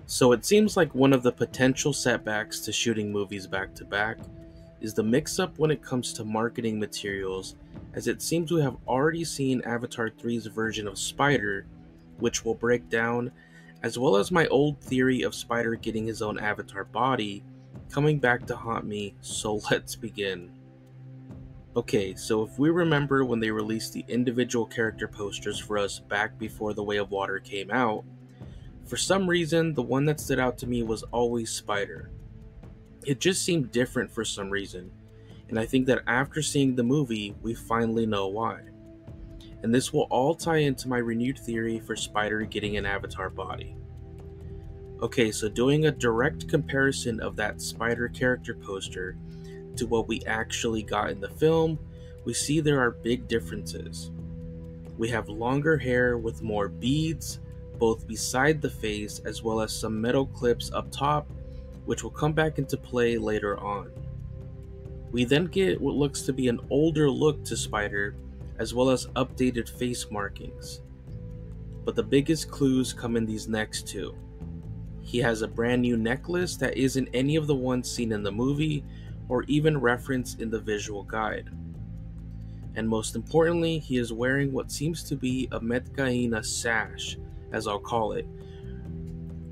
So it seems like one of the potential setbacks to shooting movies back to back is the mix-up when it comes to marketing materials, as it seems we have already seen Avatar 3's version of Spider, which we'll break down, as well as my old theory of Spider getting his own Avatar body, coming back to haunt me, so let's begin. Okay, so if we remember when they released the individual character posters for us back before The Way of Water came out, for some reason, the one that stood out to me was always Spider. It just seemed different for some reason, and I think that after seeing the movie, we finally know why. And this will all tie into my renewed theory for Spider getting an Avatar body. Okay, so doing a direct comparison of that Spider character poster to what we actually got in the film, we see there are big differences. We have longer hair with more beads, both beside the face as well as some metal clips up top, which will come back into play later on. We then get what looks to be an older look to Spider, as well as updated face markings. But the biggest clues come in these next two. He has a brand new necklace that isn't any of the ones seen in the movie, or even referenced in the visual guide. And most importantly, he is wearing what seems to be a Metkayina sash, as I'll call it.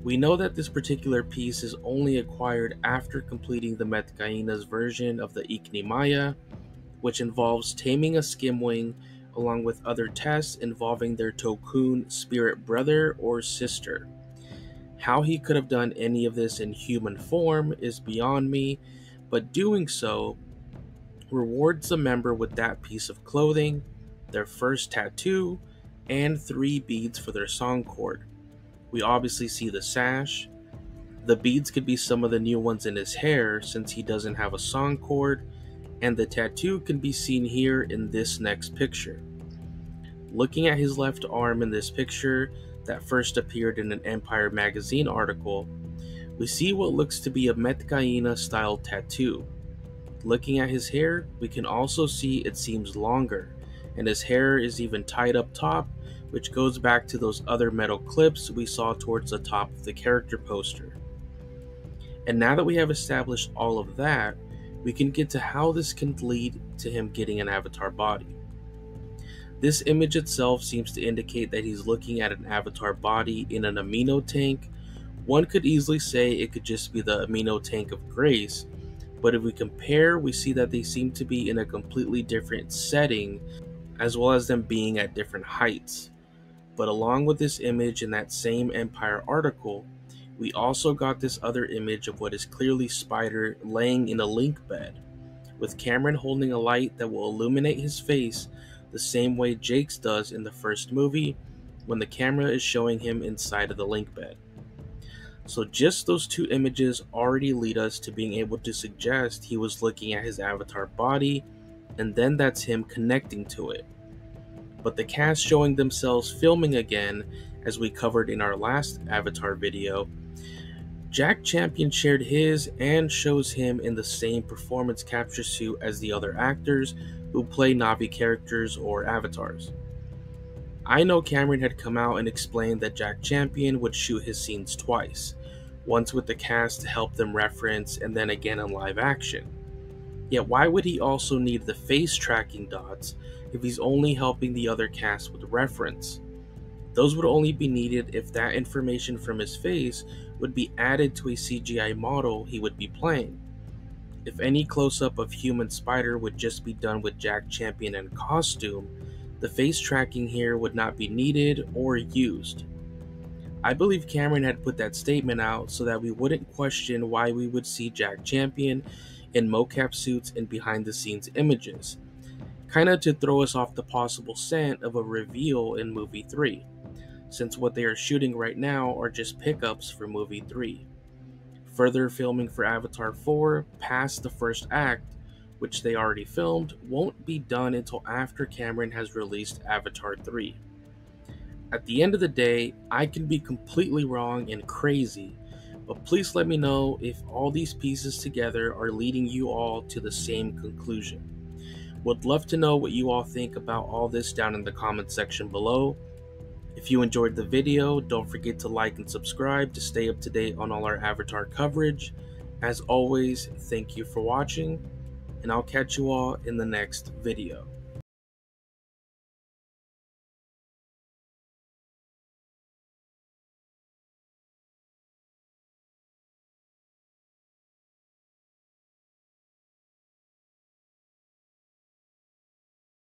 We know that this particular piece is only acquired after completing the Metkayina's version of the Ikran, which involves taming a skimwing along with other tests involving their Tulkun spirit brother or sister. How he could have done any of this in human form is beyond me, but doing so rewards the member with that piece of clothing, their first tattoo, and 3 beads for their song cord. We obviously see the sash. The beads could be some of the new ones in his hair since he doesn't have a song cord, and the tattoo can be seen here in this next picture. Looking at his left arm in this picture that first appeared in an Empire magazine article, we see what looks to be a Metkayina style tattoo. Looking at his hair, we can also see it seems longer, and his hair is even tied up top, which goes back to those other metal clips we saw towards the top of the character poster. And now that we have established all of that, we can get to how this can lead to him getting an Avatar body. This image itself seems to indicate that he's looking at an Avatar body in an amino tank. One could easily say it could just be the amino tank of Grace, but if we compare, we see that they seem to be in a completely different setting, as well as them being at different heights. But along with this image in that same Empire article, we also got this other image of what is clearly Spider laying in a link bed, with Cameron holding a light that will illuminate his face the same way Jake's does in the first movie when the camera is showing him inside of the link bed. So just those 2 images already lead us to being able to suggest he was looking at his Avatar body, and then that's him connecting to it. But the cast showing themselves filming again, as we covered in our last Avatar video, Jack Champion shared his and shows him in the same performance capture suit as the other actors who play Na'vi characters or avatars. I know Cameron had come out and explained that Jack Champion would shoot his scenes twice, once with the cast to help them reference and then again in live action. Yet why would he also need the face tracking dots if he's only helping the other cast with reference? Those would only be needed if that information from his face would be added to a CGI model he would be playing. If any close-up of human Spider would just be done with Jack Champion in costume, the face tracking here would not be needed or used. I believe Cameron had put that statement out so that we wouldn't question why we would see Jack Champion in mocap suits and behind-the-scenes images, kinda to throw us off the possible scent of a reveal in movie 3, since what they are shooting right now are just pickups for movie 3. Further filming for Avatar 4, past the first act, which they already filmed, won't be done until after Cameron has released Avatar 3. At the end of the day, I can be completely wrong and crazy, but please let me know if all these pieces together are leading you all to the same conclusion. Would love to know what you all think about all this down in the comment section below. If you enjoyed the video, don't forget to like and subscribe to stay up to date on all our Avatar coverage. As always, thank you for watching, and I'll catch you all in the next video.